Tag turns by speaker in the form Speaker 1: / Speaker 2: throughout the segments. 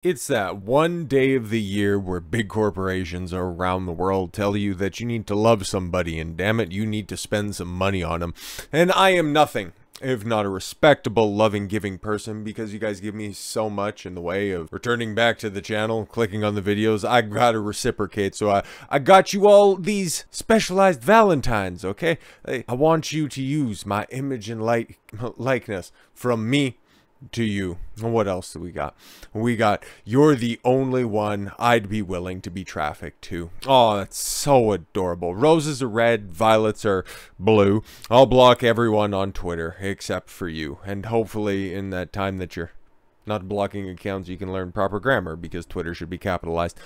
Speaker 1: It's that one day of the year where big corporations around the world tell you that you need to love somebody and damn it, you need to spend some money on them. And I am nothing if not a respectable, loving, giving person because you guys give me so much in the way of returning back to the channel, clicking on the videos. I gotta reciprocate, so I got you all these specialized valentines, okay? I want you to use my image and likeness from me to you. What else do we got? We got, you're the only one I'd be willing to be trafficked to. Oh, that's so adorable. Roses are red, violets are blue. I'll block everyone on Twitter except for you. And hopefully in that time that you're not blocking accounts, you can learn proper grammar because Twitter should be capitalized.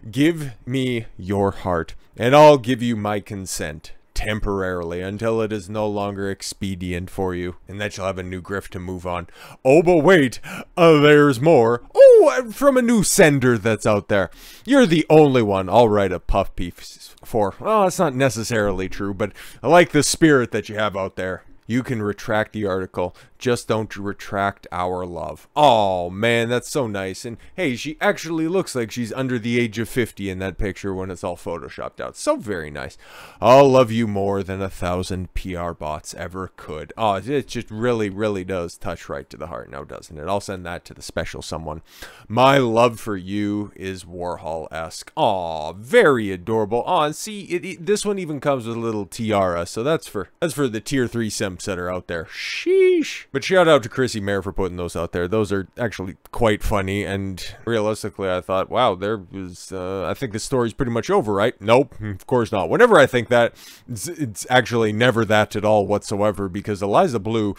Speaker 1: Give me your heart and I'll give you my consent. Temporarily, until it is no longer expedient for you, and that you'll have a new grift to move on. Oh, but wait, there's more. Oh, from a new sender that's out there. You're the only one I'll write a puff piece for. Oh, it's not necessarily true, but I like the spirit that you have out there. You can retract the article, just don't retract our love. Oh man, that's so nice. And hey, she actually looks like she's under the age of 50 in that picture when it's all photoshopped out. So very nice. I'll love you more than 1,000 PR bots ever could. Oh, it just really does touch right to the heart now, doesn't it? I'll send that to the special someone. My love for you is Warhol-esque. Oh, very adorable. Oh, and see, this one even comes with a little tiara, so that's for the tier 3 simps that are out there. Sheesh. But shout out to Chrissy Mayer for putting those out there. Those are actually quite funny, and realistically I thought, wow, there was, I think the story's pretty much over, right? Nope, of course not. Whenever I think that, it's actually never that at all whatsoever, because Eliza Bleu,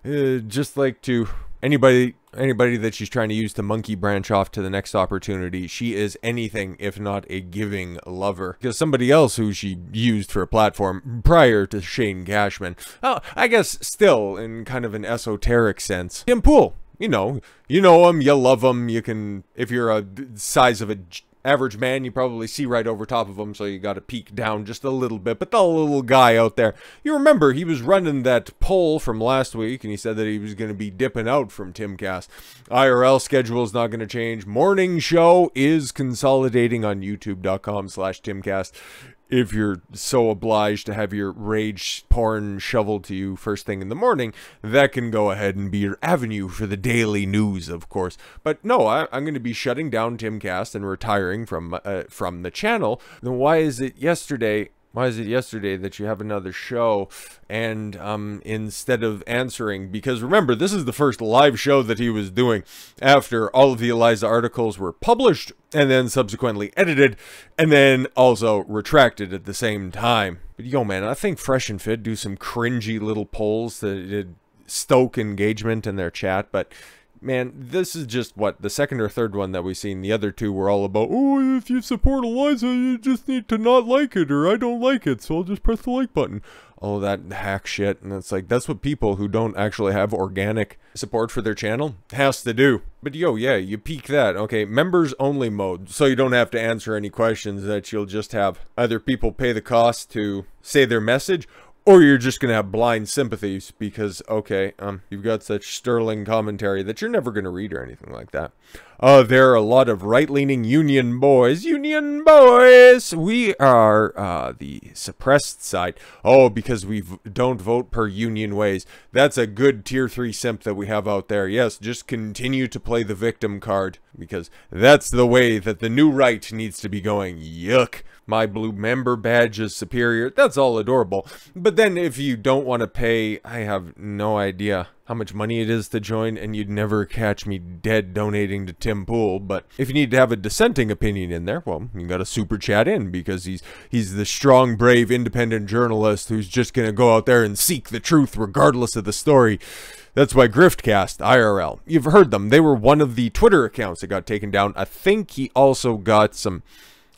Speaker 1: just like to anybody that she's trying to use to monkey branch off to the next opportunity, she is anything if not a giving lover. Because somebody else who she used for a platform prior to Shane Cashman, oh, I guess still in kind of an esoteric sense, Tim Pool. You know him, you love him, you can, if you're a size of a average man, you probably see right over top of him, so you gotta peek down just a little bit. But the little guy out there, you remember he was running that poll from last week, and he said that he was going to be dipping out from Timcast. IRL schedule is not going to change. Morning show is consolidating on youtube.com/Timcast. If you're so obliged to have your rage porn shoveled to you first thing in the morning, that can go ahead and be your avenue for the daily news, of course. But no, I'm going to be shutting down Timcast and retiring from the channel. Then why is it yesterday? Why is it yesterday that you have another show? And instead of answering, because remember, this is the first live show that he was doing after all of the Eliza articles were published and then subsequently edited and then also retracted at the same time. But yo, man, I think Fresh and Fit do some cringy little polls that stoke engagement in their chat, but man, this is just, what, the second or third one that we've seen. The other two were all about, oh, if you support Eliza, you just need to not like it, or I don't like it, so I'll just press the like button. All that hack shit, and it's like, that's what people who don't actually have organic support for their channel has to do. But yo, yeah, you peek that. Okay, members only mode, so you don't have to answer any questions, that you'll just have either people pay the cost to say their message, or you're just going to have blind sympathies because, okay, you've got such sterling commentary that you're never going to read or anything like that. There are a lot of right-leaning union boys. Union boys! We are the suppressed side. Oh, because we don't vote per union ways. That's a good tier 3 simp that we have out there. Yes, just continue to play the victim card, because that's the way that the new right needs to be going. Yuck. My blue member badge is superior. That's all adorable. But then if you don't want to pay, I have no idea how much money it is to join, and you'd never catch me dead donating to Tim Pool. But if you need to have a dissenting opinion in there, well, you got to super chat in, because he's the strong, brave, independent journalist who's just going to go out there and seek the truth regardless of the story. That's why Griftcast IRL. You've heard them. They were one of the Twitter accounts that got taken down. I think he also got some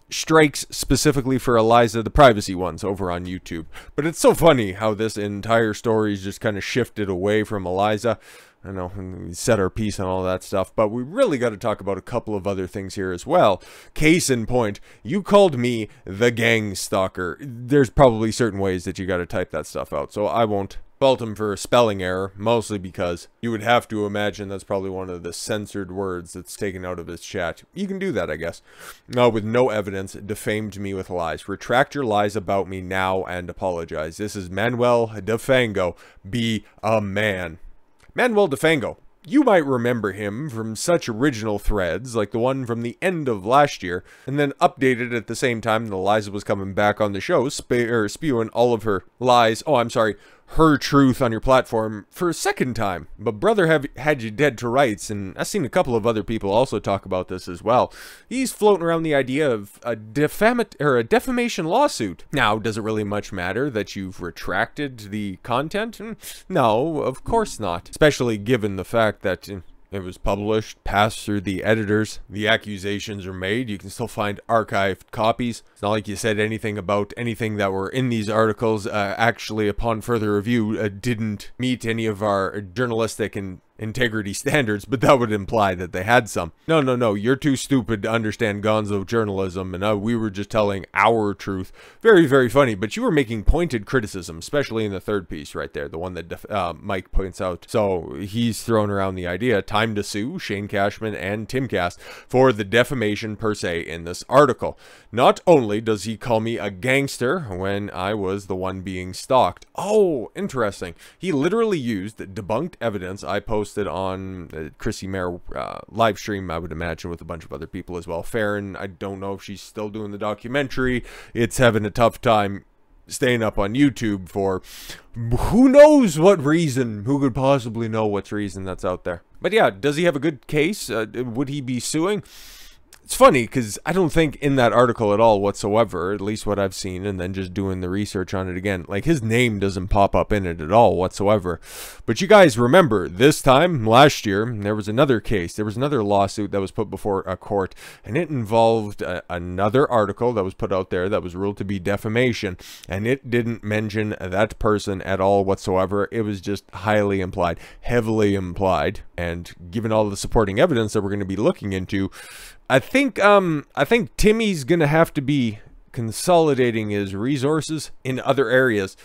Speaker 1: strikes specifically for Eliza, the privacy ones over on YouTube. But it's so funny how this entire story's just kind of shifted away from Eliza. I know, and we set our piece on all that stuff, but we really got to talk about a couple of other things here as well. Case in point, you called me the Gangstalker. There's probably certain ways that you got to type that stuff out, so I won't fault him for a spelling error, mostly because you would have to imagine that's probably one of the censored words that's taken out of his chat. You can do that, I guess. With no evidence, defamed me with lies. Retract your lies about me now and apologize. This is Manuel Defango. Be a man. Manuel Defango. You might remember him from such original threads, like the one from the end of last year, and then updated at the same time that Eliza was coming back on the show, spewing all of her lies, her truth on your platform for a second time. But brother had you dead to rights, and I've seen a couple of other people also talk about this as well. He's floating around the idea of a defamation lawsuit. Now, does it really much matter that you've retracted the content? No, of course not. Especially given the fact that it was published, passed through the editors. The accusations are made. You can still find archived copies. It's not like you said anything about anything that were in these articles. Actually, upon further review, didn't meet any of our journalistic and integrity standards, but that would imply that they had some. No, you're too stupid to understand gonzo journalism, and we were just telling our truth. Very, very funny, but you were making pointed criticism, especially in the third piece right there, the one that Mike points out. So he's thrown around the idea, time to sue Shane Cashman and Timcast for the defamation per se in this article. Not only does he call me a gangster when I was the one being stalked. Oh, interesting. He literally used debunked evidence I posted on Chrissy Mayer live stream, I would imagine, with a bunch of other people as well. Farron, I don't know if she's still doing the documentary. It's having a tough time staying up on YouTube for who knows what reason. Who could possibly know what's reason that's out there? But yeah, does he have a good case? Would he be suing? It's funny because I don't think in that article at all whatsoever, at least what I've seen, and then just doing the research on it again, like his name doesn't pop up in it at all whatsoever. But you guys remember this time last year, there was another case. There was another lawsuit that was put before a court, and it involved another article that was put out there that was ruled to be defamation, and it didn't mention that person at all whatsoever. It was just highly implied, heavily implied, and given all the supporting evidence that we're going to be looking into, I think Timmy's gonna have to be consolidating his resources in other areas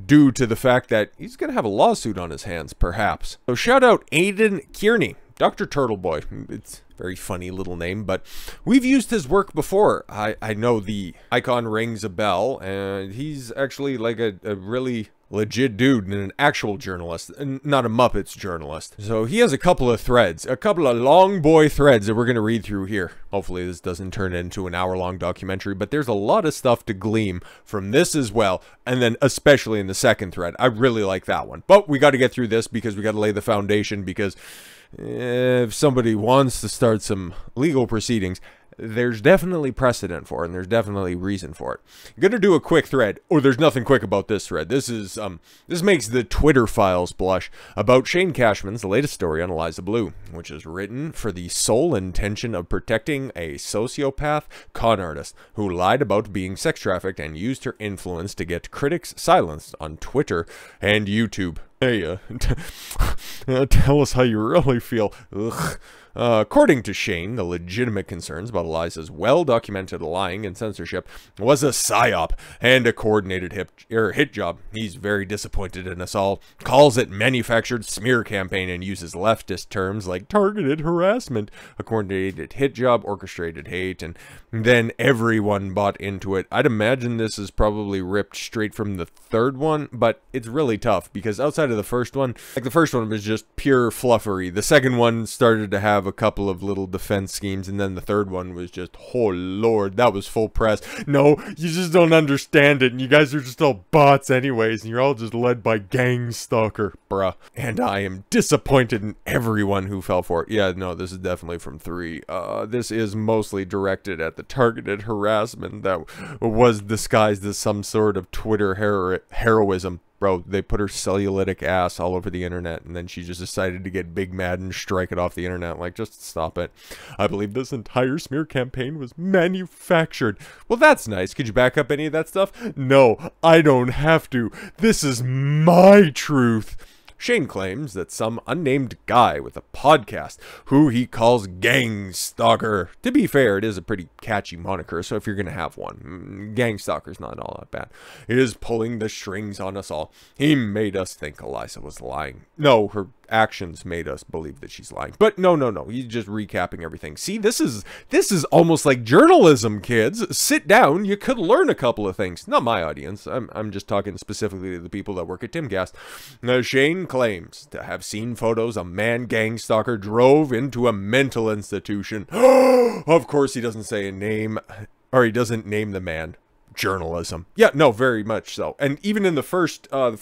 Speaker 1: due to the fact that he's gonna have a lawsuit on his hands, perhaps. So shout out Aidan Kearney, Dr. Turtleboy. It's a very funny little name, but we've used his work before. I know the icon rings a bell, and he's actually like a really legit dude and an actual journalist, and not a Muppets journalist. So he has a couple of threads, a couple of long boy threads that we're going to read through here. Hopefully this doesn't turn into an hour-long documentary, but there's a lot of stuff to glean from this as well, and then especially in the second thread. I really like that one. But we got to get through this because we got to lay the foundation, because if somebody wants to start some legal proceedings, there's definitely precedent for it, and there's definitely reason for it. I'm gonna do a quick thread, or there's nothing quick about this thread. This is this makes the Twitter files blush, about Shane Cashman's latest story on Eliza Bleu, which is written for the sole intention of protecting a sociopath con artist who lied about being sex trafficked and used her influence to get critics silenced on Twitter and YouTube. Hey, tell us how you really feel. Ugh. According to Shane, the legitimate concerns about Eliza's well-documented lying and censorship was a psyop and a coordinated hit job. He's very disappointed in us all, calls it manufactured smear campaign, and uses leftist terms like targeted harassment, a coordinated hit job, orchestrated hate, and then everyone bought into it. I'd imagine this is probably ripped straight from the third one, but it's really tough because outside of the first one, like the first one was just pure fluffery. The second one started to have a couple of little defense schemes, and then the third one was just, oh lord, that was full press. No, you just don't understand it, and you guys are just all bots anyways, and you're all just led by Gangstalker, bruh. And I am disappointed in everyone who fell for it. Yeah, no, this is definitely from 3. This is mostly directed at the targeted harassment that was disguised as some sort of Twitter heroism. Bro, they put her cellulitic ass all over the internet, and then she just decided to get big mad and strike it off the internet. Like, just stop it. I believe this entire smear campaign was manufactured. Well, that's nice. Could you back up any of that stuff? No, I don't have to. This is my truth. Shane claims that some unnamed guy with a podcast, who he calls Gangstalker. To be fair, it is a pretty catchy moniker, so if you're going to have one, Gangstalker's not all that bad, is pulling the strings on us all. He made us think Eliza was lying. No, her actions made us believe that she's lying. But no, he's just recapping everything. See, this is almost like journalism, kids. Sit down, you could learn a couple of things. Not my audience. I'm just talking specifically to the people that work at Timcast. Shane claims to have seen photos a man Gangstalker drove into a mental institution. Of course he doesn't say a name, or he doesn't name the man. Journalism. Yeah, no, very much so. And even in the first article,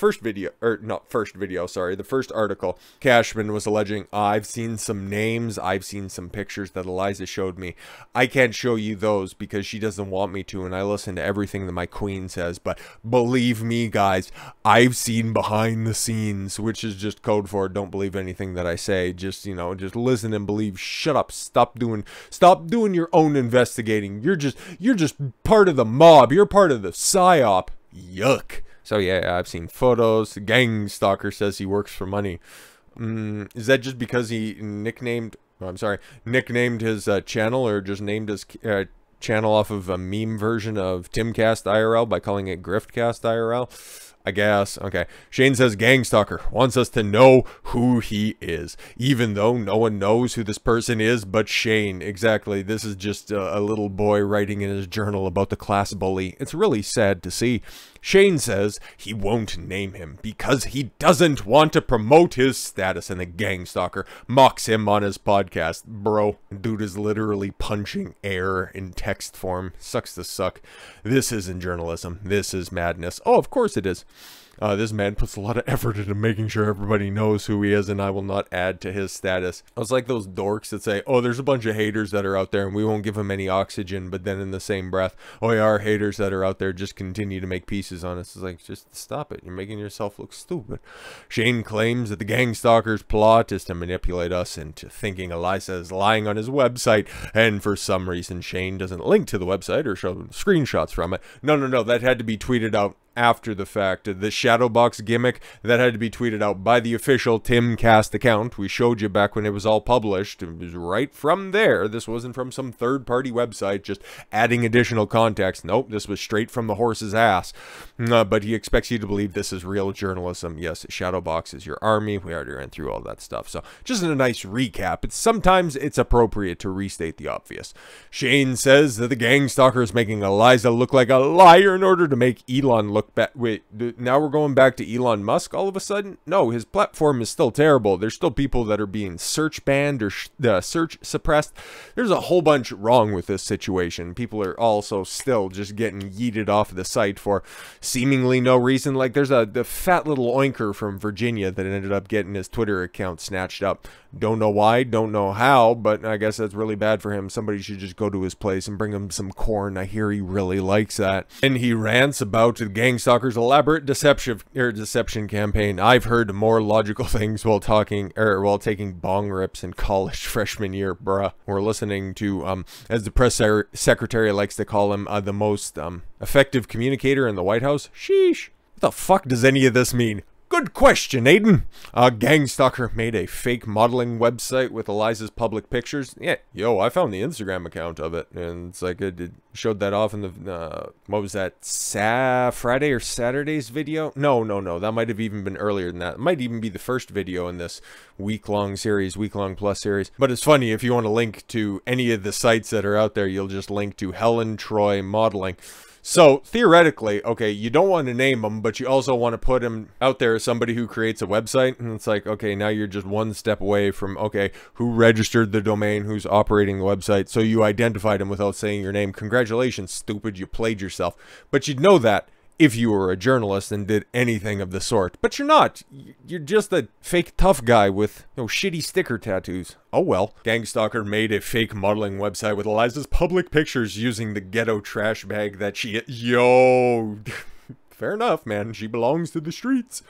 Speaker 1: Cashman was alleging, I've seen some names, I've seen some pictures that Eliza showed me. I can't show you those because she doesn't want me to, and I listen to everything that my queen says, but believe me, guys, I've seen behind the scenes, which is just code for don't believe anything that I say. Just, just listen and believe. Shut up. Stop doing your own investigating. You're just part of the mob. You're part of the psyop. Yuck. So yeah, I've seen photos. Gangstalker says he works for money. Is that just because he nicknamed his channel, or just named his channel off of a meme version of Timcast IRL by calling it Griftcast IRL? I guess. Okay. Shane says Gangstalker wants us to know who he is, even though no one knows who this person is but Shane. Exactly. This is just a little boy writing in his journal about the class bully. It's really sad to see. Shane says he won't name him because he doesn't want to promote his status, and the Gangstalker mocks him on his podcast. Bro, dude is literally punching air in text form. Sucks to suck. This isn't journalism. This is madness. Oh, of course it is. This man puts a lot of effort into making sure everybody knows who he is, and I will not add to his status. It's like those dorks that say, oh, there's a bunch of haters that are out there and we won't give them any oxygen, but then in the same breath, oh yeah, our haters that are out there just continue to make pieces on us. It's like, just stop it. You're making yourself look stupid. Shane claims that the Gangstalker's plot is to manipulate us into thinking Eliza is lying on his website, and for some reason Shane doesn't link to the website or show screenshots from it. No, that had to be tweeted out after the fact. The shadow box gimmick, that had to be tweeted out by the official Timcast account. We showed you back when it was all published. It was right from there. This wasn't from some third-party website just adding additional context. Nope, this was straight from the horse's ass. But he expects you to believe this is real journalism. Yes, shadow box is your army. We already ran through all that stuff. So just a nice recap. Sometimes it's appropriate to restate the obvious. Shane says that the Gangstalker is making Eliza look like a liar in order to make Elon look back. Wait, now we're going back to Elon Musk all of a sudden? No, his platform is still terrible. There's still people that are being search banned or search suppressed. There's a whole bunch wrong with this situation. People are also still just getting yeeted off of the site for seemingly no reason. Like there's the fat little oinker from Virginia that ended up getting his Twitter account snatched up. Don't know why, don't know how, but I guess that's really bad for him. Somebody should just go to his place and bring him some corn. I hear he really likes that. And he rants about the Gangstalker's elaborate deception campaign. I've heard more logical things while taking bong rips in college freshman year, bruh. We're listening to, as the press secretary likes to call him, the most effective communicator in the White House. Sheesh. What the fuck does any of this mean? Good question, Aidan. Gangstalker made a fake modeling website with Eliza's public pictures. Yeah, yo, I found the Instagram account of it, and it's like it showed that off in the, what was that, Friday or Saturday's video? No, that might have even been earlier than that. It might even be the first video in this week-long plus series. But it's funny, if you want to link to any of the sites that are out there, you'll just link to Helen Troy Modeling. So, theoretically, okay, you don't want to name him, but you also want to put him out there as somebody who creates a website, and it's like, okay, now you're just one step away from, okay, who registered the domain, who's operating the website, so you identified him without saying your name. Congratulations, stupid, you played yourself. But you'd know that if you were a journalist and did anything of the sort. But you're not. You're just a fake tough guy with, shitty sticker tattoos. Oh well. Gangstalker made a fake modeling website with Eliza's public pictures using the ghetto trash bag that she... Yo! Fair enough, man. She belongs to the streets.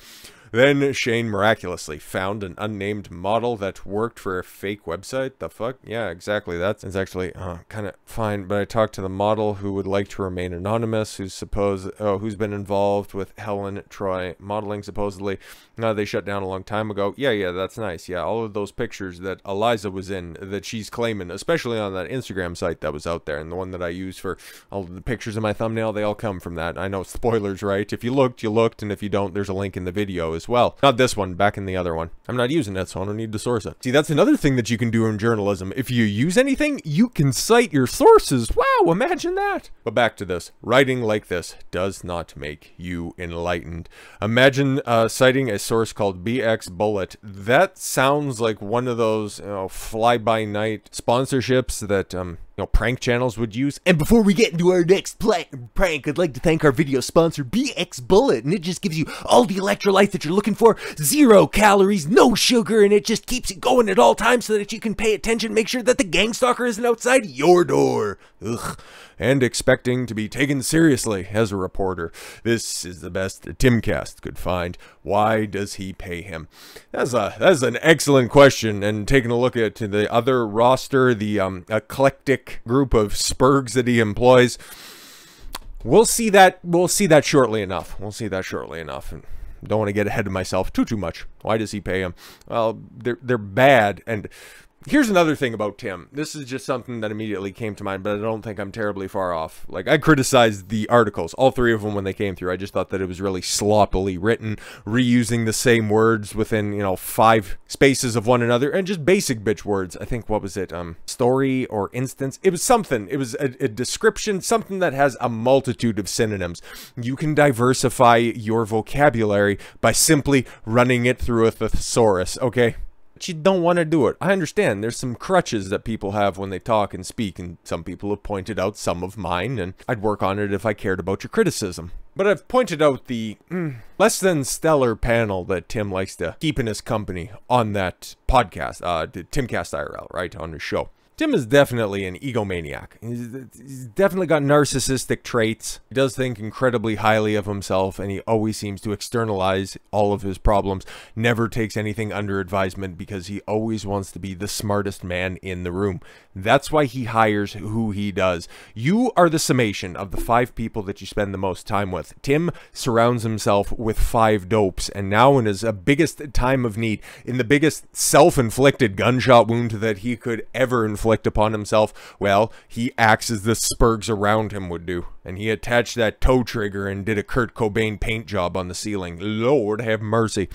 Speaker 1: Then Shane miraculously found an unnamed model that worked for a fake website. The fuck? Yeah, exactly. That's actually kind of fine. But I talked to the model who would like to remain anonymous, who's been involved with Helen Troy modeling supposedly. They shut down a long time ago. Yeah, that's nice. Yeah, all of those pictures that Eliza was in that she's claiming, especially on that Instagram site that was out there, and the one that I use for all of the pictures in my thumbnail, they all come from that. I know, spoilers, right? If you looked, you looked, and if you don't, there's a link in the video as well. Not this one, back in the other one. I'm not using it, so I don't need to source it. See, that's another thing that you can do in journalism. If you use anything, you can cite your sources. Wow, imagine that. But back to this. Writing like this does not make you enlightened. Imagine citing a source called BX Bullet. That sounds like one of those, fly-by-night sponsorships that, prank channels would use. And before we get into our next prank, I'd like to thank our video sponsor, BX Bullet. And it just gives you all the electrolytes that you're looking for. 0 calories, no sugar, and it just keeps it going at all times so that you can pay attention, make sure that the Gangstalker isn't outside your door. Ugh. And expecting to be taken seriously as a reporter. This is the best Timcast could find. Why does he pay him? That's an excellent question. And taking a look at the other roster, the eclectic group of spurgs that he employs, we'll see that shortly enough. And don't want to get ahead of myself too much. Why does he pay him? Well, they're bad. And here's another thing about Tim. This is just something that immediately came to mind, but I don't think I'm terribly far off. Like, I criticized the articles, all 3 of them when they came through. I just thought that it was really sloppily written, reusing the same words within, 5 spaces of one another, and just basic bitch words. I think, what was it? Story or instance? It was something. It was a description, something that has a multitude of synonyms. You can diversify your vocabulary by simply running it through a thesaurus, okay? You don't want to do it. I understand there's some crutches that people have when they talk and speak, and some people have pointed out some of mine, and I'd work on it if I cared about your criticism. But I've pointed out the less than stellar panel that Tim likes to keep in his company on that podcast, Timcast IRL, right, on his show. Tim is definitely an egomaniac. He's definitely got narcissistic traits. He does think incredibly highly of himself, and he always seems to externalize all of his problems. Never takes anything under advisement because he always wants to be the smartest man in the room. That's why he hires who he does. You are the summation of the 5 people that you spend the most time with. Tim surrounds himself with 5 dopes, and now in his biggest time of need, in the biggest self-inflicted gunshot wound that he could ever inflict upon himself, well, he acts as the spurgs around him would do. And he attached that toe trigger and did a Kurt Cobain paint job on the ceiling. Lord have mercy.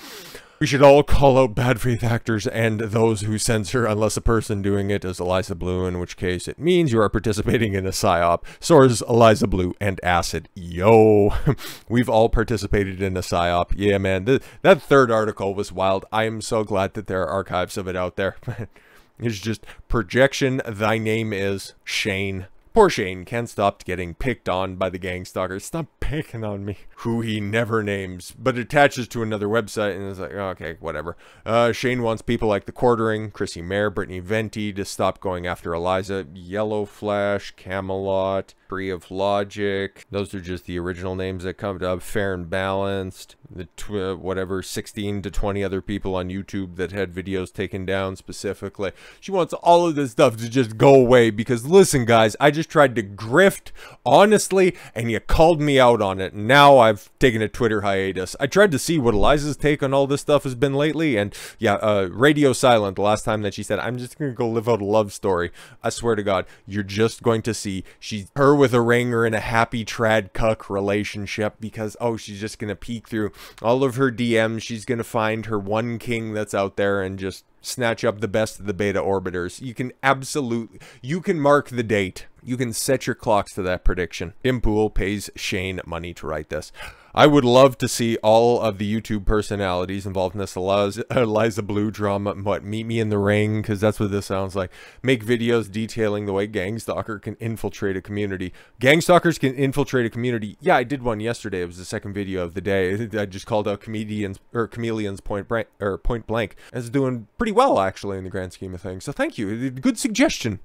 Speaker 1: We should all call out bad faith actors and those who censor, unless a person doing it is Eliza Bleu, in which case it means you are participating in a psyop. Source Eliza Bleu and acid. Yo, we've all participated in a psyop. Yeah, man, that 3rd article was wild. I am so glad that there are archives of it out there. It's just projection. Thy name is Shane. Poor Shane can't stop getting picked on by the Gangstalker. Stop picking on me. Who he never names, but attaches to another website, and is like, oh, okay, whatever. Shane wants people like The Quartering, Chrissy Mayer, Brittany Venti to stop going after Eliza. Yellow Flash, Camelot, Tree of Logic. Those are just the original names that come up. Fair and Balanced. Whatever, 16 to 20 other people on YouTube that had videos taken down specifically. She wants all of this stuff to just go away because, listen, guys, I just tried to grift honestly, and you called me out on it. Now I've taken a Twitter hiatus. I tried to see what Eliza's take on all this stuff has been lately, and yeah, radio silent the last time that she said, I'm just gonna go live out a love story. I swear to God, you're just going to see her with a ringer in a happy trad cuck relationship because, oh, she's just gonna peek through all of her DMs. She's gonna find her one king that's out there and just snatch up the best of the beta orbiters. You can mark the date. You can set your clocks to that prediction. Tim Pool pays Shane money to write this. I would love to see all of the YouTube personalities involved in this Eliza Bleu drama, meet me in the ring, because that's what this sounds like. Make videos detailing the way Gangstalker can infiltrate a community. Gangstalkers can infiltrate a community. Yeah, I did one yesterday. It was the 2nd video of the day. I just called out chameleons point blank. It's doing pretty well, actually, in the grand scheme of things. So thank you. Good suggestion.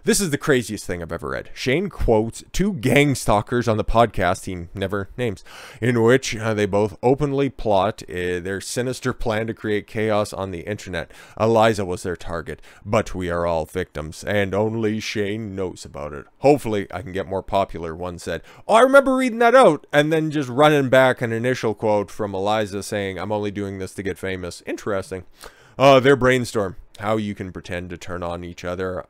Speaker 1: This is the craziest thing I've ever read. Shane quotes two gangstalkers on the podcast he never names, in which they both openly plot their sinister plan to create chaos on the internet. Eliza was their target, but we are all victims, and only Shane knows about it. Hopefully, I can get more popular, one said. Oh, I remember reading that out, and then just running back an initial quote from Eliza saying, I'm only doing this to get famous. Interesting. Their brainstorm, how you can pretend to turn on each other,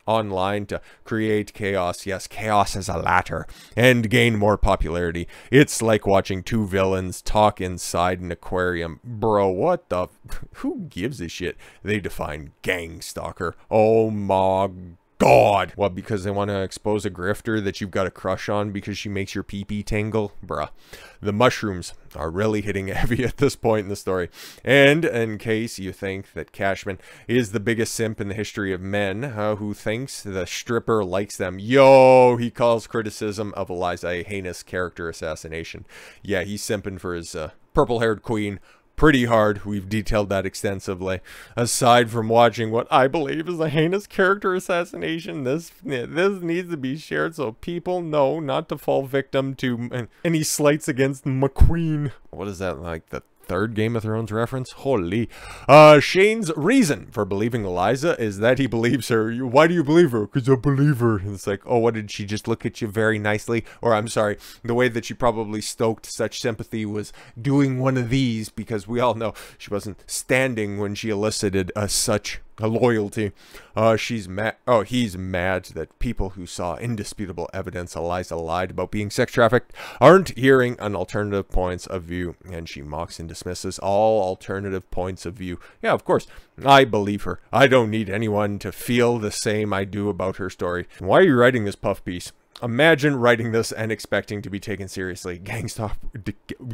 Speaker 1: online to create chaos. Yes, chaos as a ladder and gain more popularity. It's like watching two villains talk inside an aquarium. Bro, what the who gives a shit? They define Gangstalker. Oh my God. What, because they want to expose a grifter that you've got a crush on because she makes your pee-pee tingle? Bruh. The mushrooms are really hitting heavy at this point in the story. And in case you think that Cashman is the biggest simp in the history of men, who thinks the stripper likes them, yo, he calls criticism of Eliza a heinous character assassination. Yeah, he's simping for his purple-haired queen pretty hard. We've detailed that extensively. Aside from watching what I believe is a heinous character assassination, this needs to be shared so people know not to fall victim to any slights against McQueen. What is that, like the third Game of Thrones reference? Holy. Shane's reason for believing Eliza is that he believes her. Why do you believe her? Because I believe her. And it's like, oh, what, did she just look at you very nicely? Or I'm sorry, the way that she probably stoked such sympathy was doing one of these, because we all know she wasn't standing when she elicited such a loyalty. She's mad. Oh, he's mad that people who saw indisputable evidence Eliza lied about being sex trafficked aren't hearing an alternative points of view, and she mocks and dismisses all alternative points of view. Yeah, of course, I believe her. I don't need anyone to feel the same I do about her story. Why are you writing this puff piece? Imagine writing this and expecting to be taken seriously. Gangstalker,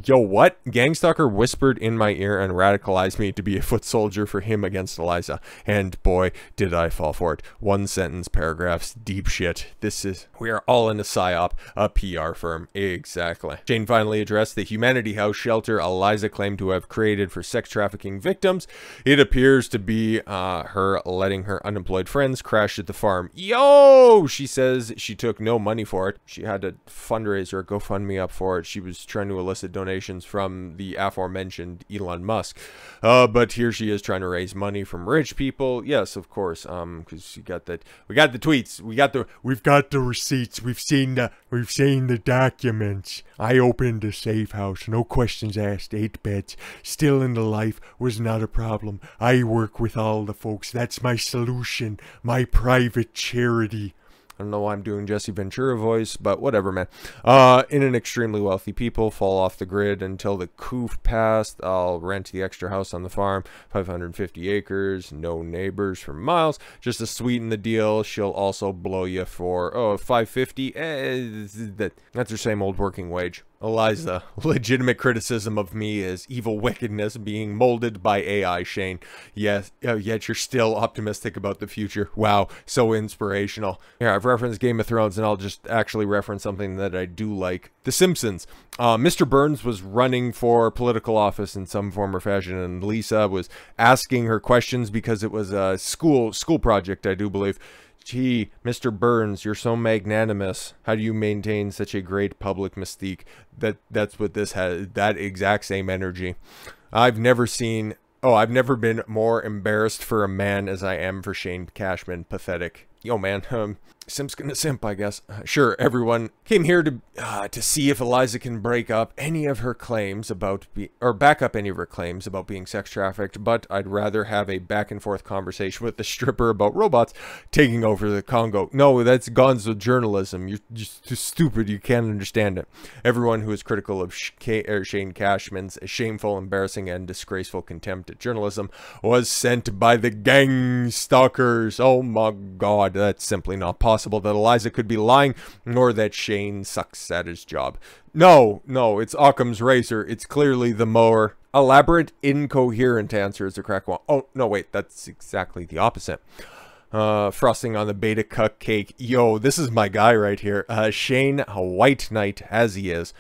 Speaker 1: yo, what? Gangstalker whispered in my ear and radicalized me to be a foot soldier for him against Eliza. And boy, did I fall for it. One sentence paragraphs, deep shit. We are all in a PSYOP, a PR firm. Exactly. Shane finally addressed the Humanity House shelter Eliza claimed to have created for sex trafficking victims. It appears to be her letting her unemployed friends crash at the farm. Yo! She says she took no money for it. She had a fundraiser, a GoFundMe up for it. She was trying to elicit donations from the aforementioned Elon Musk. But here she is trying to raise money from rich people. Yes, of course. Because we got the tweets. We've got the receipts. We've seen the documents. I opened a safe house. No questions asked. 8 beds. Still in the life was not a problem. I work with all the folks. That's my solution. My private charity. I don't know why I'm doing Jesse Ventura voice, but whatever, man. In an extremely wealthy people fall off the grid until the coup passed. I'll rent the extra house on the farm, 550 acres, no neighbors for miles. Just to sweeten the deal, she'll also blow you for, $550. That's her same old working wage. Eliza, legitimate criticism of me is evil wickedness being molded by AI, Shane. Yes, yet you're still optimistic about the future. Wow, so inspirational. Yeah, I've referenced Game of Thrones, and I'll just actually reference something that I do like. The Simpsons. Mr. Burns was running for political office in some form or fashion, and Lisa was asking her questions because it was a school project, I do believe. Gee, Mr. Burns, you're so magnanimous. How do you maintain such a great public mystique? That's what this has, that exact same energy. I've never been more embarrassed for a man as I am for Shane Cashman. Pathetic. Yo, man, simp's gonna simp, I guess. Sure, everyone came here to see if Eliza can break up any of her claims back up any of her claims about being sex trafficked, but I'd rather have a back and forth conversation with the stripper about robots taking over the Congo. No, that's gonzo journalism. You're just too stupid. You can't understand it. Everyone who is critical of Shane Cashman's shameful, embarrassing, and disgraceful contempt at journalism was sent by the Gangstalkers. Oh my God. That's simply not possible that Eliza could be lying, nor that Shane sucks at his job. No, it's Occam's razor. It's clearly the more elaborate, incoherent answer is the correct one. Oh, no, wait, that's exactly the opposite. frosting on the beta cupcake. Yo, this is my guy right here. Shane, a white knight as he is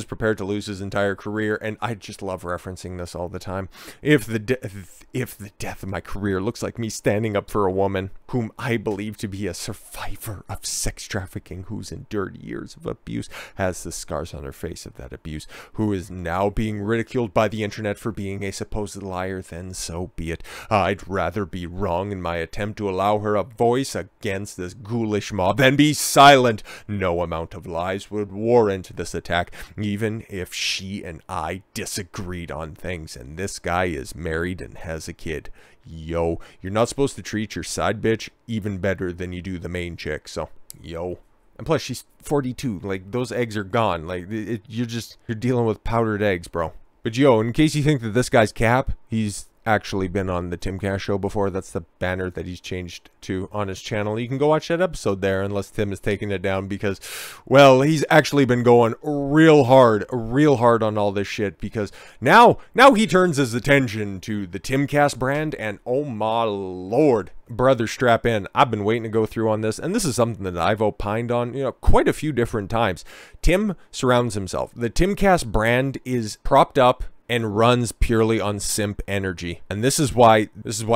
Speaker 1: prepared to lose his entire career, and I just love referencing this all the time. If the death of my career looks like me standing up for a woman whom I believe to be a survivor of sex trafficking, who's endured years of abuse, has the scars on her face of that abuse, who is now being ridiculed by the internet for being a supposed liar, then so be it. I'd rather be wrong in my attempt to allow her a voice against this ghoulish mob than be silent. No amount of lies would warrant this attack, even if she and I disagreed on things, and this guy is married and has a kid. Yo, you're not supposed to treat your side bitch even better than you do the main chick, so yo. And plus, she's 42. Like, those eggs are gone. Like, you're dealing with powdered eggs, bro. But yo, in case you think that this guy's cap, he's actually been on the Timcast show before. That's the banner that he's changed to on his channel. You can go watch that episode there, unless Tim has taken it down, because, well, he's actually been going real hard on all this shit, because now he turns his attention to the Timcast brand, and oh my lord, brother, strap in. I've been waiting to go through on this, and this is something that I've opined on, you know, quite a few different times. Tim surrounds himself. The Timcast brand is propped up and runs purely on simp energy. And this is why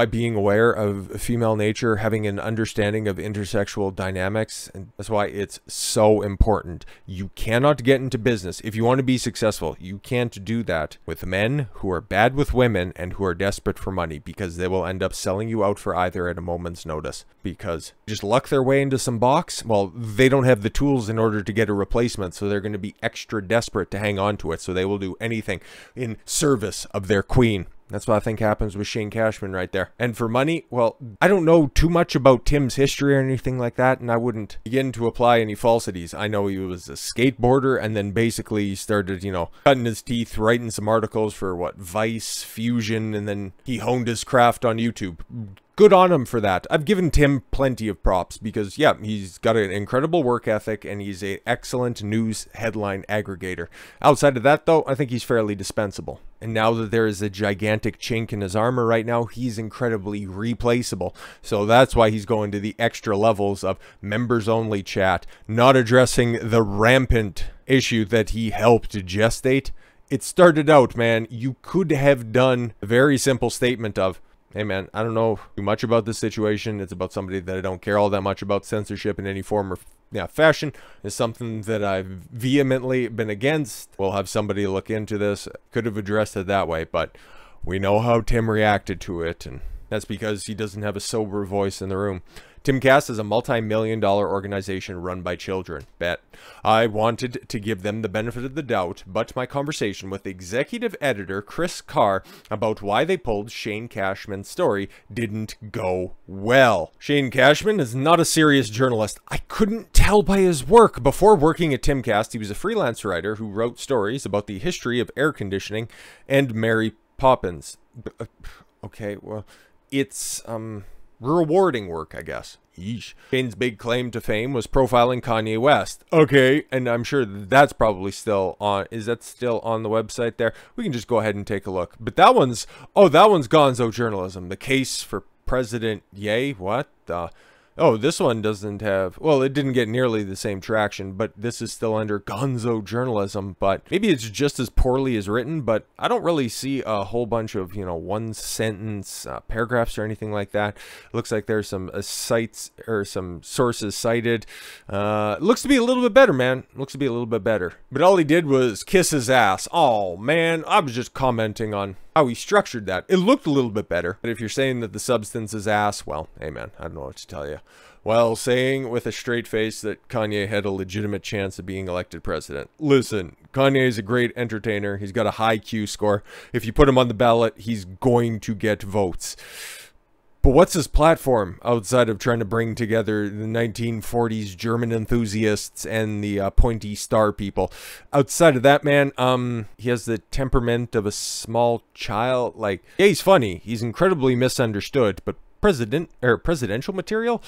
Speaker 1: being aware of female nature, having an understanding of intersexual dynamics, and that's why it's so important. You cannot get into business. If you want to be successful, you can't do that with men who are bad with women and who are desperate for money, because they will end up selling you out for either at a moment's notice. Because just luck their way into some box, well, they don't have the tools in order to get a replacement, so they're going to be extra desperate to hang on to it, so they will do anything in service of their queen. That's what I think happens with Shane Cashman right there. And for money, well, I don't know too much about Tim's history or anything like that, and I wouldn't begin to apply any falsities. I know he was a skateboarder, and then basically he started, you know, cutting his teeth, writing some articles for, what, Vice, Fusion, and then he honed his craft on YouTube. Good on him for that. I've given Tim plenty of props because, yeah, he's got an incredible work ethic and he's an excellent news headline aggregator. Outside of that, though, I think he's fairly dispensable. And now that there is a gigantic chink in his armor right now, he's incredibly replaceable. So that's why he's going to the extra levels of members-only chat, not addressing the rampant issue that he helped gestate. It started out, man, you could have done a very simple statement of, hey man, I don't know too much about this situation. It's about somebody that I don't care all that much about. Censorship in any form or fashion is something that I've vehemently been against. We'll have somebody look into this. Could have addressed it that way, but we know how Tim reacted to it, and that's because he doesn't have a sober voice in the room. Timcast is a multi-million-dollar organization run by children. Bet. I wanted to give them the benefit of the doubt, but my conversation with executive editor Karr about why they pulled Shane Cashman's story didn't go well. Shane Cashman is not a serious journalist. I couldn't tell by his work. Before working at Timcast, he was a freelance writer who wrote stories about the history of air conditioning and Mary Poppins. Okay, well, it's, rewarding work, I guess. Yeesh. Shane's big claim to fame was profiling Kanye West. Okay, and I'm sure that's probably still on. Is that still on the website there? We can just go ahead and take a look. But that one's, oh, that one's Gonzo Journalism. The case for President Ye? What? Oh, this one doesn't have, well, it didn't get nearly the same traction, but this is still under Gonzo Journalism, but maybe it's just as poorly as written, but I don't really see a whole bunch of, you know, one sentence paragraphs or anything like that. It looks like there's some sites or some sources cited. Looks to be a little bit better, man. Looks to be a little bit better. But all he did was kiss his ass. Oh, man, I was just commenting on how he structured that. It looked a little bit better, but if you're saying that the substance is ass, well, hey man, I don't know what to tell you. While saying with a straight face that Kanye had a legitimate chance of being elected president. Listen, Kanye is a great entertainer. He's got a high Q score. If you put him on the ballot, he's going to get votes. But what's his platform outside of trying to bring together the 1940s German enthusiasts and the pointy star people? Outside of that, man, he has the temperament of a small child. Like, yeah, he's funny. He's incredibly misunderstood, but presidential material?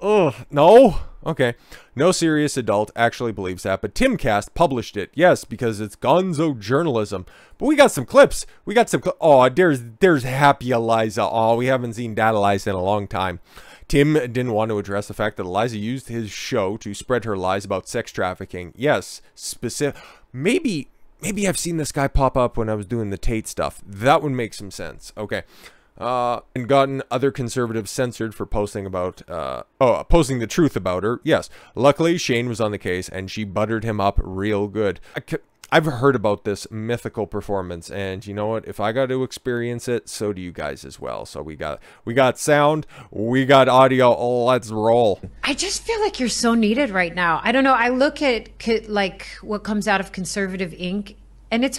Speaker 1: Ugh, no? Okay. No serious adult actually believes that, but Timcast published it. Yes, because it's Gonzo Journalism. But we got some clips. We got some oh, there's happy Eliza. Oh, we haven't seen that Eliza in a long time. Tim didn't want to address the fact that Eliza used his show to spread her lies about sex trafficking. Yes, specific. Maybe I've seen this guy pop up when I was doing the Tate stuff. That would make some sense. Okay. And gotten other conservatives censored for posting about, posting the truth about her. Yes. Luckily, Shane was on the case, and she buttered him up real good. I've heard about this mythical performance, and you know what? If I got to experience it, so do you guys as well. So we got sound, we got audio. Oh, let's roll.
Speaker 2: I just feel like you're so needed right now. I don't know. I look at like what comes out of Conservative Inc. and it's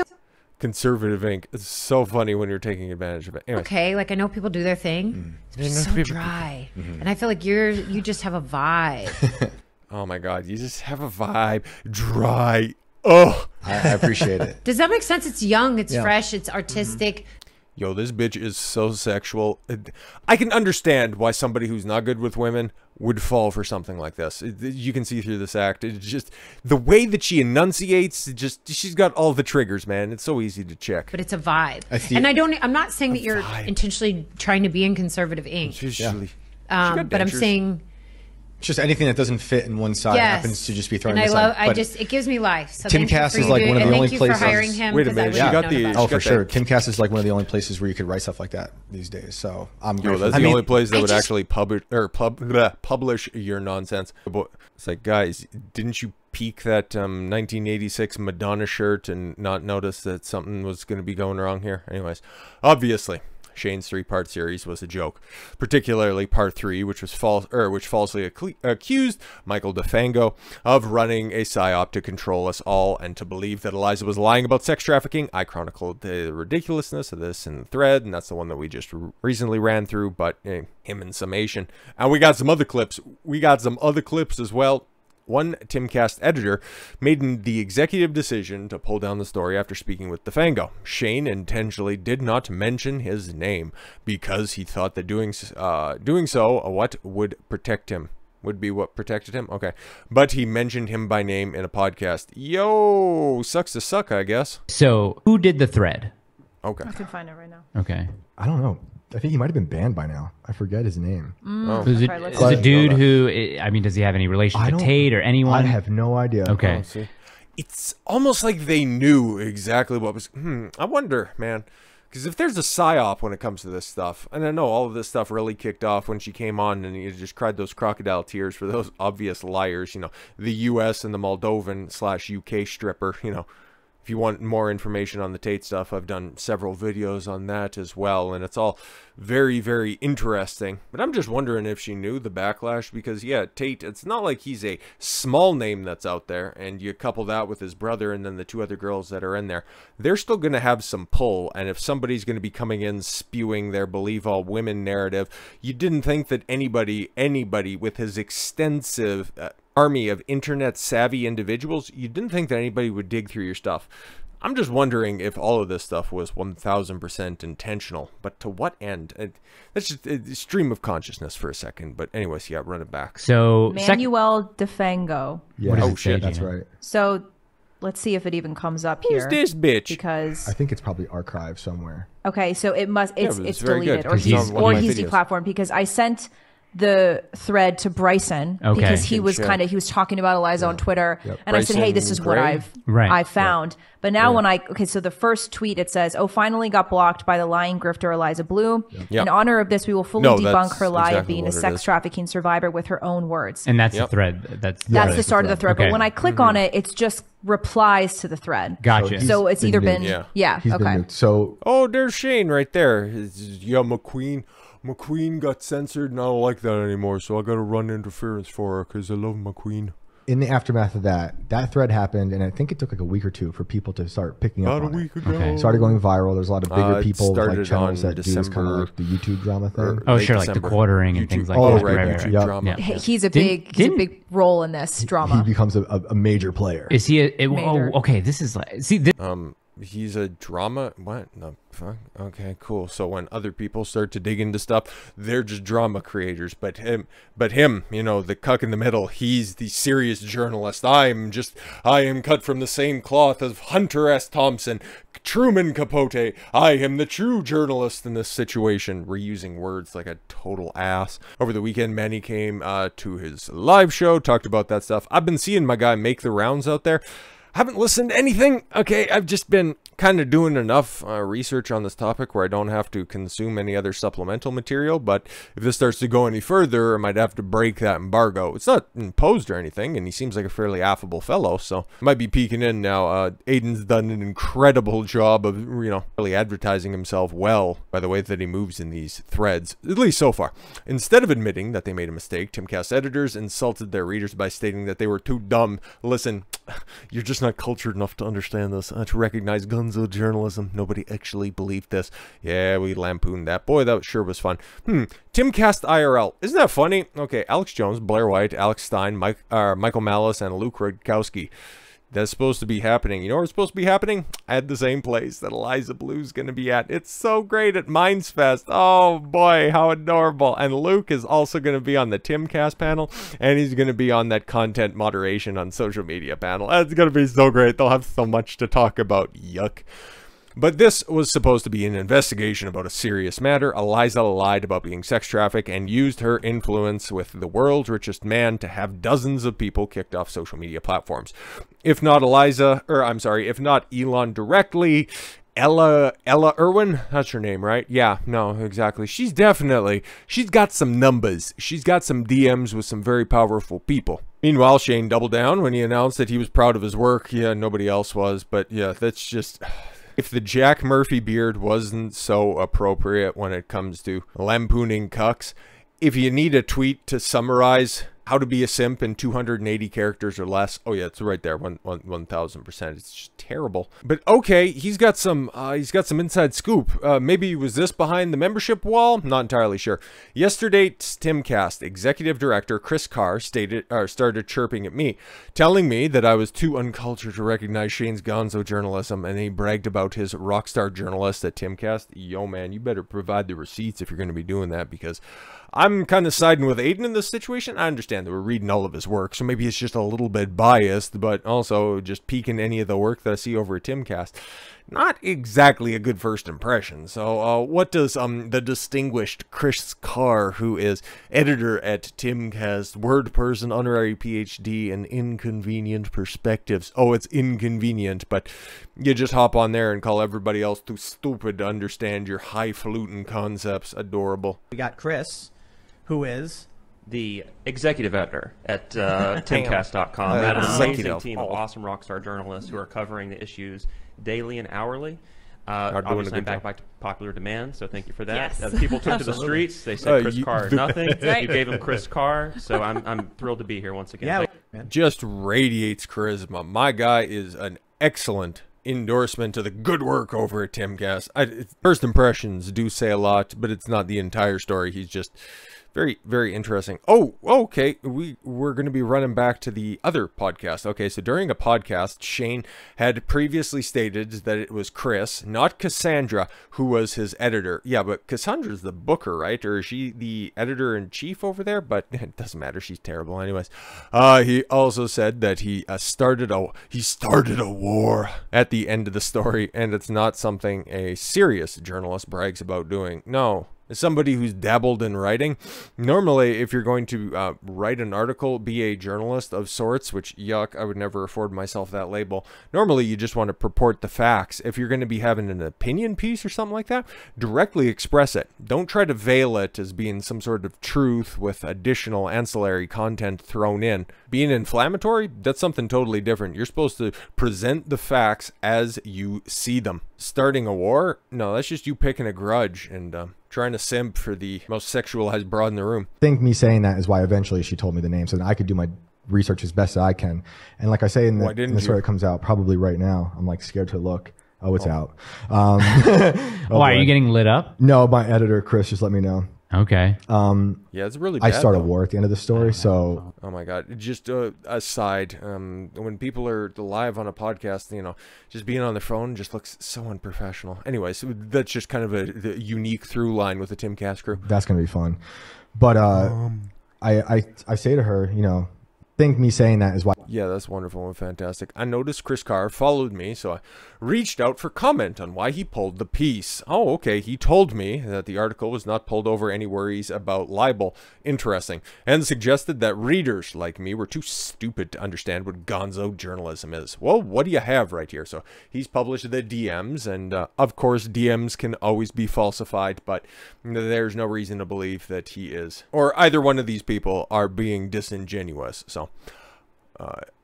Speaker 1: Conservative Inc. It's so funny when you're taking advantage of it. Anyways.
Speaker 2: Okay, like I know people do their thing. It's so dry, and I feel like you just have a vibe.
Speaker 1: Oh my God, you just have a vibe. Dry. Oh,
Speaker 3: I appreciate it.
Speaker 2: Does that make sense? It's young, it's fresh, it's artistic.
Speaker 1: Yo, this bitch is so sexual. I can understand why somebody who's not good with women would fall for something like this. You can see through this act. It's just the way that she enunciates. She's got all the triggers, man. It's so easy to check.
Speaker 2: But it's a vibe, and I'm not saying that you're intentionally trying to be in Conservative Inc. But I'm saying.
Speaker 3: Just anything that doesn't fit in one side happens to just be thrown
Speaker 2: and
Speaker 3: aside.
Speaker 2: It gives me life. So
Speaker 3: Timcast is like one of the only places.
Speaker 2: Thank you for hiring him.
Speaker 1: Wait a minute, she got the.
Speaker 3: Oh, for sure. Timcast is like one of the only places where you could write stuff like that these days. So I'm.
Speaker 1: That's the only place that would actually publish your nonsense. It's like, guys, didn't you peek that 1986 Madonna shirt and not notice that something was going to be going wrong here? Anyways, obviously. Shane's 3-part series was a joke, particularly part 3, which falsely accused Michael Defango of running a psyop to control us all and to believe that Eliza was lying about sex trafficking. I chronicled the ridiculousness of this in the thread, and that's the one that we just recently ran through, but him in summation. And we got some other clips. We got some other clips as well. One Timcast editor made the executive decision to pull down the story after speaking with Defango. Shane intentionally did not mention his name because he thought that doing so what would protect him. Would be what protected him? Okay. But he mentioned him by name in a podcast. Yo, sucks to suck, I guess.
Speaker 4: So, who did the thread?
Speaker 5: Okay. I can find it right now.
Speaker 4: Okay.
Speaker 6: I don't know. I think he might have been banned by now. I forget his name.
Speaker 4: Is it a dude who, I mean, does he have any relation to Tate or anyone?
Speaker 6: I have no idea.
Speaker 4: Okay.
Speaker 1: It's almost like they knew exactly what was... I wonder, man. Because if there's a psyop when it comes to this stuff, and I know all of this stuff really kicked off when she came on and you just cried those crocodile tears for those obvious liars, you know, the U.S. and the Moldovan/UK stripper, you know. If you want more information on the Tate stuff, I've done several videos on that as well, and it's all very, very interesting. But I'm just wondering if she knew the backlash, because, yeah, Tate, it's not like he's a small name that's out there, and you couple that with his brother and then the 2 other girls that are in there, they're still going to have some pull, and if somebody's going to be coming in spewing their believe all women narrative, you didn't think that anybody with his extensive... army of internet savvy individuals, you didn't think that anybody would dig through your stuff. I'm just wondering if all of this stuff was 1000% intentional, but to what end? That's just a stream of consciousness for a second. But anyways, yeah, run it back.
Speaker 4: So
Speaker 5: Manuel Defango.
Speaker 6: Yeah.
Speaker 1: Oh shit,
Speaker 6: that's right.
Speaker 5: So let's see if it even comes up here.
Speaker 1: Who's this bitch?
Speaker 5: Because
Speaker 6: I think it's probably archived somewhere.
Speaker 5: Okay, so it must. It's deleted
Speaker 1: or
Speaker 5: he's deplatformed because I sent the thread to Bryson because he was talking about Eliza on Twitter, and I said, hey, this is what I've found. But now when so the first tweet, it says, oh, finally got blocked by the lying grifter Eliza Bleu. In honor of this, we will fully debunk her lie of being a sex trafficking survivor with her own words.
Speaker 4: And that's the thread. That's
Speaker 5: the start of the thread. But when I click on it, it's just replies to the thread.
Speaker 4: Gotcha.
Speaker 5: So it's either been okay.
Speaker 6: So
Speaker 1: there's Shane right there. Yeah, McQueen got censored, and I don't like that anymore, so I got to run interference for her because I love McQueen.
Speaker 6: In the aftermath of that thread happened, and I think it took like a week or 2 for people to start picking up on it.
Speaker 1: About a week ago.
Speaker 6: It started going viral. There's a lot of bigger people, like channels that do this kind of
Speaker 1: December,
Speaker 6: like the YouTube drama thing.
Speaker 4: Oh, sure, like the quartering and things like that.
Speaker 1: YouTube drama.
Speaker 5: Yeah. He's a big role in this drama.
Speaker 6: He becomes a major player.
Speaker 4: Is he? Okay, this is like
Speaker 1: he's a drama. What? No, fuck. Okay, cool. So when other people start to dig into stuff, they're just drama creators. But him, you know, the cuck in the middle, he's the serious journalist. I am cut from the same cloth as Hunter S. Thompson, Truman Capote. I am the true journalist in this situation. Reusing words like a total ass. Over the weekend, Manny came to his live show, talked about that stuff. I've been seeing my guy make the rounds out there. Haven't listened to anything. Okay, I've just been kind of doing enough research on this topic where I don't have to consume any other supplemental material, but if this starts to go any further, I might have to break that embargo. It's not imposed or anything, and he seems like a fairly affable fellow, so I might be peeking in now. Aidan's done an incredible job of, you know, really advertising himself well by the way that he moves in these threads, at least so far. Instead of admitting that they made a mistake, Timcast editors insulted their readers by stating that they were too dumb. Listen, you're just not cultured enough to understand this, to recognize gonzo journalism. Nobody actually believed this. Yeah, we lampooned that. Boy, that sure was fun. Timcast IRL. Isn't that funny? Okay, Alex Jones, Blair White, Alex Stein, Michael Malice, and Luke Rudkowski. That's supposed to be happening. You know what's supposed to be happening? At the same place that Eliza Blue's going to be at. It's so great at Minds Fest. Oh boy, how adorable. And Luke is also going to be on the Timcast panel, and he's going to be on that content moderation on social media panel. That's going to be so great. They'll have so much to talk about. Yuck. But this was supposed to be an investigation about a serious matter. Eliza lied about being sex trafficked and used her influence with the world's richest man to have dozens of people kicked off social media platforms. If not if not Elon directly, Ella Irwin, that's her name, right? Yeah, no, exactly. She's got some numbers. She's got some DMs with some very powerful people. Meanwhile, Shane doubled down when he announced that he was proud of his work. Yeah, nobody else was, but yeah, that's just... If the Jack Murphy beard wasn't so appropriate when it comes to lampooning cucks, if you need a tweet to summarize how to be a simp in 280 characters or less, oh yeah, it's right there, 1000%. It's just terrible. But okay, he's got some inside scoop. Maybe was this behind the membership wall? Not entirely sure. Yesterday's Timcast executive director Chris Karr started chirping at me, telling me that I was too uncultured to recognize Shane's gonzo journalism, and he bragged about his rockstar journalist at Timcast. Yo man, you better provide the receipts if you're going to be doing that, because I'm kind of siding with Aidan in this situation. I understand that we're reading all of his work, so maybe it's just a little bit biased, but also just peeking any of the work that I see over at Timcast. Not exactly a good first impression. So what does the distinguished Chris Karr, who is editor at Timcast, word person, honorary PhD, and inconvenient perspectives. Oh, it's inconvenient, but you just hop on there and call everybody else too stupid to understand your highfalutin concepts. Adorable.
Speaker 7: We got Chris, who is
Speaker 8: the executive editor at Timcast.com. That is an amazing team of awesome rockstar journalists who are covering the issues daily and hourly. Obviously, I'm backed by popular demand, so thank you for that.
Speaker 2: Yes.
Speaker 8: People took to the streets. They said Chris Karr nothing. You gave him Chris Karr, so I'm thrilled to be here once again.
Speaker 7: Yeah,
Speaker 1: just radiates charisma. My guy is an excellent endorsement to the good work over at Timcast. First impressions do say a lot, but it's not the entire story. He's just very, very interesting. Oh, okay. We're going to be running back to the other podcast. Okay, so during a podcast, Shane had previously stated that it was Chris, not Cassandra, who was his editor. Yeah, but Cassandra's the booker, right? Or is she the editor-in-chief over there? But it doesn't matter. She's terrible anyways. He also said that he started a war at the end of the story, and it's not something a serious journalist brags about doing. No. As somebody who's dabbled in writing, normally if you're going to write an article, be a journalist of sorts, which yuck, I would never afford myself that label. Normally you just want to purport the facts. If you're going to be having an opinion piece or something like that, directly express it. Don't try to veil it as being some sort of truth with additional ancillary content thrown in. Being inflammatory, that's something totally different. You're supposed to present the facts as you see them. Starting a war? No, that's just you picking a grudge and trying to simp for the most sexualized broad in the room.
Speaker 6: I think me saying that is why eventually she told me the name so that I could do my research as best as I can. And like I say in the story that comes out probably right now, I'm like scared to look. Oh, it's out.
Speaker 4: Why, are you getting lit up?
Speaker 6: No, my editor, Chris, just let me know.
Speaker 4: Okay.
Speaker 1: Yeah, it's really bad.
Speaker 6: I start a war at the end of the story, so...
Speaker 1: Oh my God. Just aside, when people are live on a podcast, you know, just being on their phone just looks so unprofessional. Anyway, so that's just kind of a unique through line with the Timcast crew.
Speaker 6: That's going to be fun. But I say to her, you know, think me saying that is why.
Speaker 1: Yeah, that's wonderful and fantastic. I noticed Chris Karr followed me, so I reached out for comment on why he pulled the piece. Oh, okay. He told me that the article was not pulled over any worries about libel. Interesting. And suggested that readers like me were too stupid to understand what gonzo journalism is. Well, what do you have right here? So he's published the DMs, and of course DMs can always be falsified, but there's no reason to believe that he is, or either one of these people are being disingenuous. So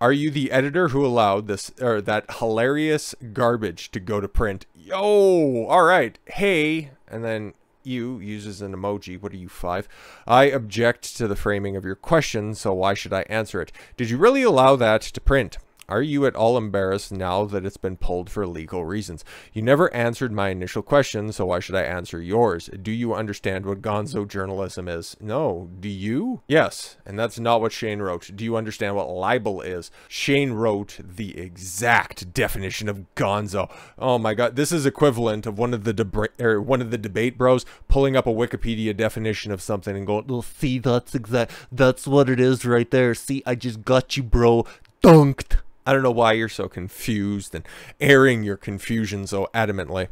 Speaker 1: are you the editor who allowed this or that hilarious garbage to go to print? Yo, all right. Hey, and then you uses an emoji. What are you, 5? I object to the framing of your question, so why should I answer it? Did you really allow that to print? Are you at all embarrassed now that it's been pulled for legal reasons? You never answered my initial question, so why should I answer yours? Do you understand what gonzo journalism is? No. Do you? Yes. And that's not what Shane wrote. Do you understand what libel is? Shane wrote the exact definition of gonzo. Oh my God. This is equivalent of one of the debate bros pulling up a Wikipedia definition of something and going, "Well, see, that's what it is right there. See, I just got you, bro. Dunked." I don't know why you're so confused and airing your confusion so adamantly.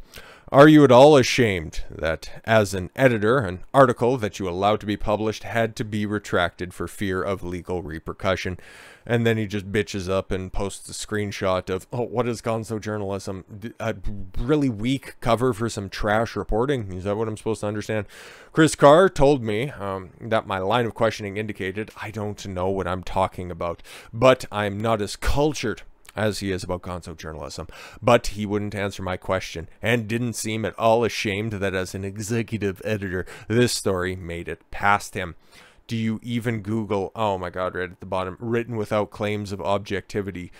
Speaker 1: Are you at all ashamed that, as an editor, an article that you allowed to be published had to be retracted for fear of legal repercussion? And then he just bitches up and posts a screenshot of, oh, what is gonzo journalism? A really weak cover for some trash reporting? Is that what I'm supposed to understand? Chris Karr told me that my line of questioning indicated I don't know what I'm talking about, but I'm not as cultured as he is about gonzo journalism. But he wouldn't answer my question and didn't seem at all ashamed that as an executive editor, this story made it past him. Do you even Google, oh my God, right at the bottom, written without claims of objectivity?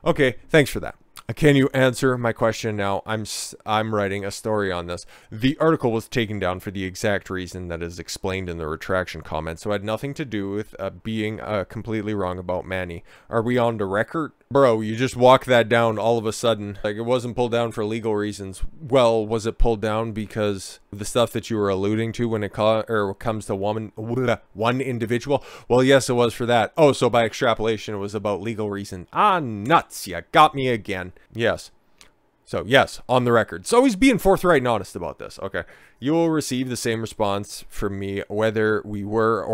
Speaker 1: Okay, thanks for that. Can you answer my question now? I'm writing a story on this. The article was taken down for the exact reason that is explained in the retraction comment, so it had nothing to do with being completely wrong about Manny. Are we on the record? Bro, you just walk that down all of a sudden. Like, it wasn't pulled down for legal reasons. Well, was it pulled down because of the stuff that you were alluding to when it comes to one individual? Well, yes, it was for that. Oh, so by extrapolation, it was about legal reason. Ah, nuts. You got me again. Yes. So, yes, on the record. So he's being forthright and honest about this. Okay. You will receive the same response from me whether we were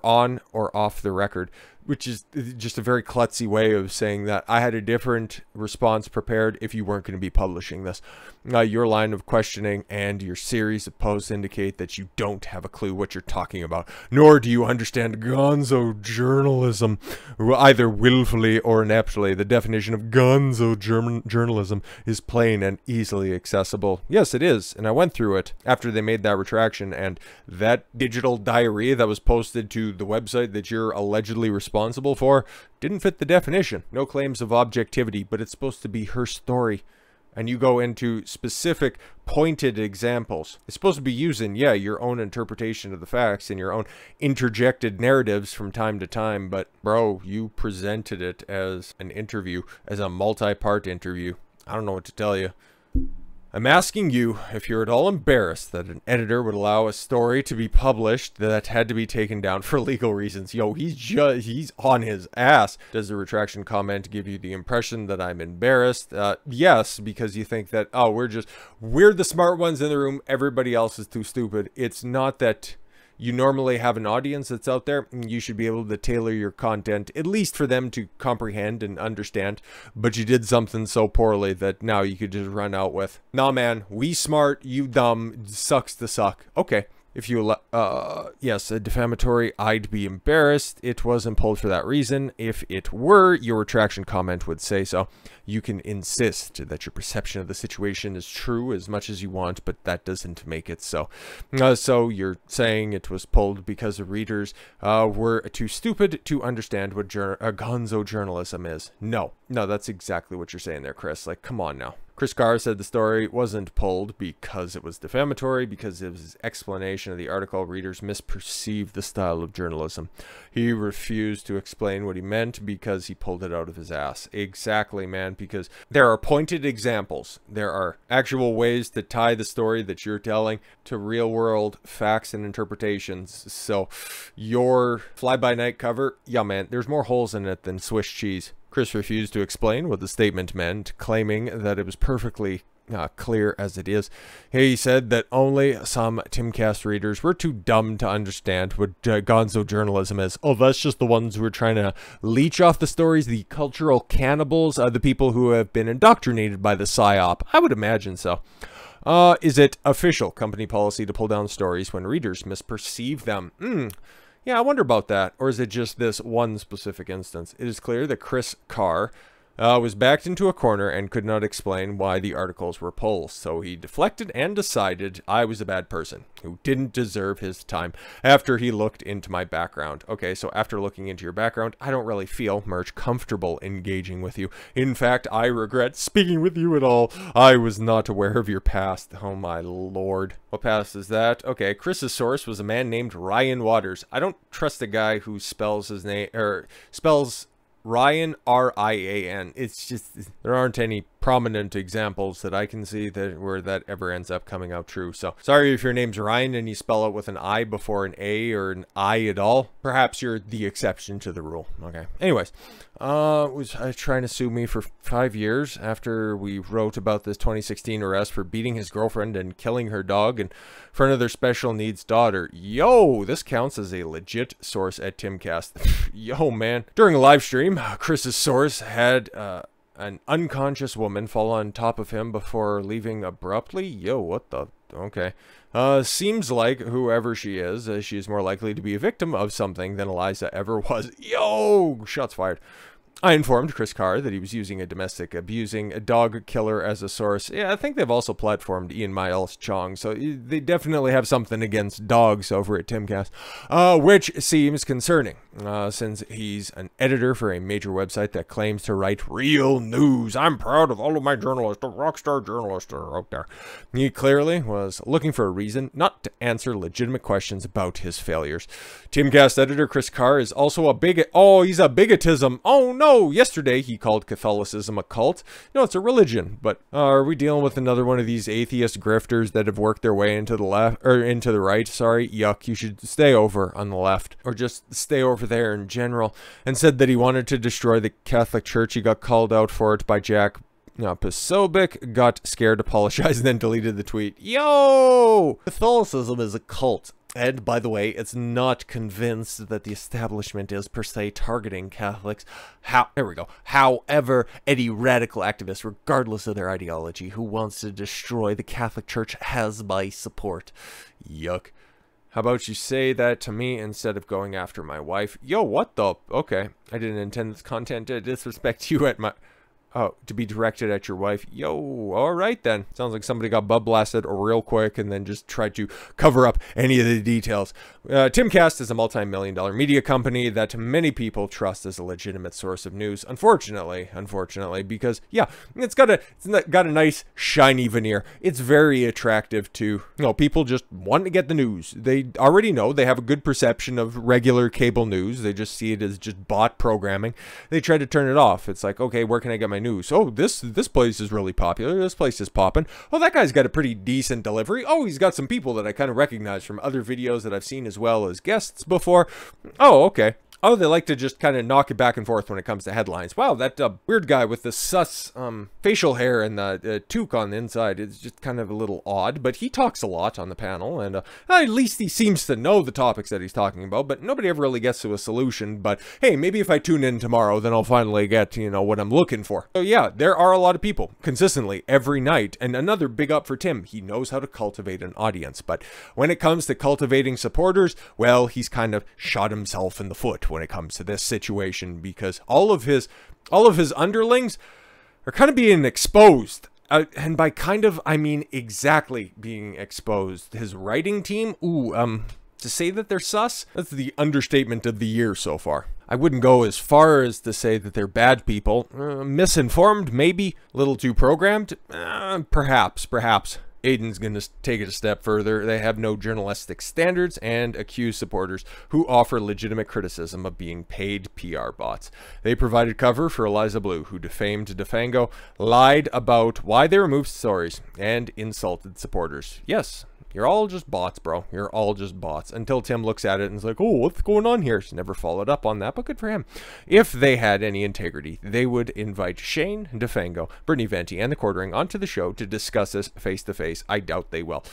Speaker 1: on or off the record, which is just a very klutzy way of saying that I had a different response prepared if you weren't going to be publishing this. Your line of questioning and your series of posts indicate that you don't have a clue what you're talking about, nor do you understand gonzo journalism, either willfully or ineptly. The definition of gonzo journalism is plain and easily accessible. Yes, it is, and I went through it after they made that retraction, and that digital diarrhea that was posted to the website that you're allegedly responsible for didn't fit the definition. No claims of objectivity, but it's supposed to be her story. And you go into specific pointed examples. It's supposed to be using, yeah, your own interpretation of the facts and your own interjected narratives from time to time. But bro, you presented it as an interview, as a multi-part interview. I don't know what to tell you. I'm asking you if you're at all embarrassed that an editor would allow a story to be published that had to be taken down for legal reasons. Yo, he's on his ass. Does the retraction comment give you the impression that I'm embarrassed? Yes, because you think that, oh, we're the smart ones in the room. Everybody else is too stupid. It's not that you normally have an audience that's out there. You should be able to tailor your content, at least for them to comprehend and understand. But you did something so poorly that now you could just run out with, nah, man, we smart, you dumb, sucks to suck. Okay. If you, yes, a defamatory, I'd be embarrassed. It wasn't pulled for that reason. If it were, your retraction comment would say so. You can insist that your perception of the situation is true as much as you want, but that doesn't make it so. So you're saying it was pulled because the readers were too stupid to understand what gonzo journalism is. No, that's exactly what you're saying there, Chris. Like, come on now. Chris Karr said the story wasn't pulled because it was defamatory, because of his explanation of the article, readers misperceived the style of journalism. He refused to explain what he meant because he pulled it out of his ass. Exactly, man, because there are pointed examples. There are actual ways to tie the story that you're telling to real-world facts and interpretations. So your fly-by-night cover, yeah, man, there's more holes in it than Swiss cheese. Chris refused to explain what the statement meant, claiming that it was perfectly clear as it is. He said that only some Timcast readers were too dumb to understand what gonzo journalism is. Oh, that's just the ones who are trying to leech off the stories, the cultural cannibals, the people who have been indoctrinated by the PSYOP. I would imagine so. Is it official company policy to pull down stories when readers misperceive them? Yeah, I wonder about that. Or is it just this one specific instance? It is clear that Chris Karr was backed into a corner and could not explain why the articles were pulled. So he deflected and decided I was a bad person who didn't deserve his time after he looked into my background. Okay, so after looking into your background, I don't really feel much comfortable engaging with you. In fact, I regret speaking with you at all. I was not aware of your past. Oh my lord. What past is that? Okay, Chris's source was a man named Ryan Waters. I don't trust a guy who spells his name, or spells Ryan, R-I-A-N. It's just, there aren't any prominent examples that I can see that where that ever ends up coming out true. So sorry if your name's Ryan and you spell it with an I before an A or an I at all. Perhaps you're the exception to the rule. Okay. Anyways, was trying to sue me for 5 years after we wrote about this 2016 arrest for beating his girlfriend and killing her dog in front of their special needs daughter. Yo, this counts as a legit source at Timcast. Yo, man. During a live stream, Chris's source had an unconscious woman fall on top of him before leaving abruptly. Yo, what the? Okay. Seems like whoever she is more likely to be a victim of something than Eliza ever was. Yo, shots fired. I informed Chris Karr that he was using a domestic abusing dog killer as a source. Yeah, I think they've also platformed Ian Miles Chong, so they definitely have something against dogs over at Timcast, which seems concerning, since he's an editor for a major website that claims to write real news. I'm proud of all of my journalists, the rockstar journalists are out there. He clearly was looking for a reason not to answer legitimate questions about his failures. Timcast editor Chris Karr is also a bigot. Oh, he's a bigotism. Oh no! Yesterday he called Catholicism a cult. No, it's a religion. But are we dealing with another one of these atheist grifters that have worked their way into the left, or into the right? Sorry, yuck. You should stay over on the left, or just stay over there in general. And said that he wanted to destroy the Catholic Church. He got called out for it by Jack Posobiec, got scared, apologized, and then deleted the tweet. Yo! Catholicism is a cult. And, by the way, it's not convinced that the establishment is, per se, targeting Catholics. There we go. However, any radical activist, regardless of their ideology, who wants to destroy the Catholic Church has my support. Yuck. How about you say that to me instead of going after my wife? Yo, what the? Okay. I didn't intend this content to disrespect you at my... Oh, to be directed at your wife. Yo, all right then. Sounds like somebody got bub blasted real quick and then just tried to cover up any of the details. Timcast is a multi-million-dollar media company that many people trust as a legitimate source of news. Unfortunately, because yeah, it's got a nice shiny veneer. It's very attractive to, people just want to get the news. They already know, they have a good perception of regular cable news. They just see it as just bot programming. They try to turn it off. It's like, okay, where can I get my news? Oh, this place is really popular. This place is popping. Oh, that guy's got a pretty decent delivery. Oh, he's got some people that I kind of recognize from other videos that I've seen as well as guests before. Oh, okay. Oh, they like to just kind of knock it back and forth when it comes to headlines. Wow, that weird guy with the sus facial hair and the toque on the inside is just kind of a little odd, but he talks a lot on the panel, and at least he seems to know the topics that he's talking about, but nobody ever really gets to a solution. But hey, maybe if I tune in tomorrow, then I'll finally get, what I'm looking for. So yeah, there are a lot of people consistently every night, and another big up for Tim. He knows how to cultivate an audience, but when it comes to cultivating supporters, well, he's kind of shot himself in the foot when it comes to this situation, because all of his underlings are kind of being exposed, and by kind of I mean exactly being exposed. His writing team, to say that they're sus, that's the understatement of the year so far. I wouldn't go as far as to say that they're bad people. Misinformed, maybe. A little too programmed? Perhaps. Aidan's going to take it a step further. They have no journalistic standards and accuse supporters who offer legitimate criticism of being paid PR bots. They provided cover for Eliza Bleu, who defamed Defango, lied about why they removed stories, and insulted supporters. Yes, you're all just bots, bro. You're all just bots. Until Tim looks at it and is like, oh, what's going on here? He's never followed up on that, but good for him. If they had any integrity, they would invite Shane, Defango, Brittany Venti, and the Quartering onto the show to discuss this face-to-face. I doubt they will.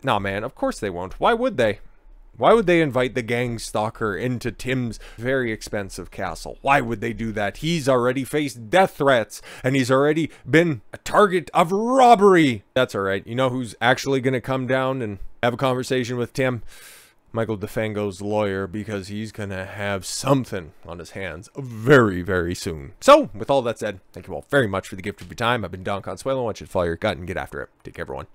Speaker 1: Nah, man, of course they won't. Why would they? Why would they invite the Gangstalker into Tim's very expensive castle? Why would they do that? He's already faced death threats, and he's already been a target of robbery. That's all right. You know who's actually going to come down and have a conversation with Tim? Michael Defango's lawyer, because he's going to have something on his hands very, very soon. So, with all that said, thank you all very much for the gift of your time. I've been Don Consuelo. I want you to follow your gut and get after it. Take care, everyone.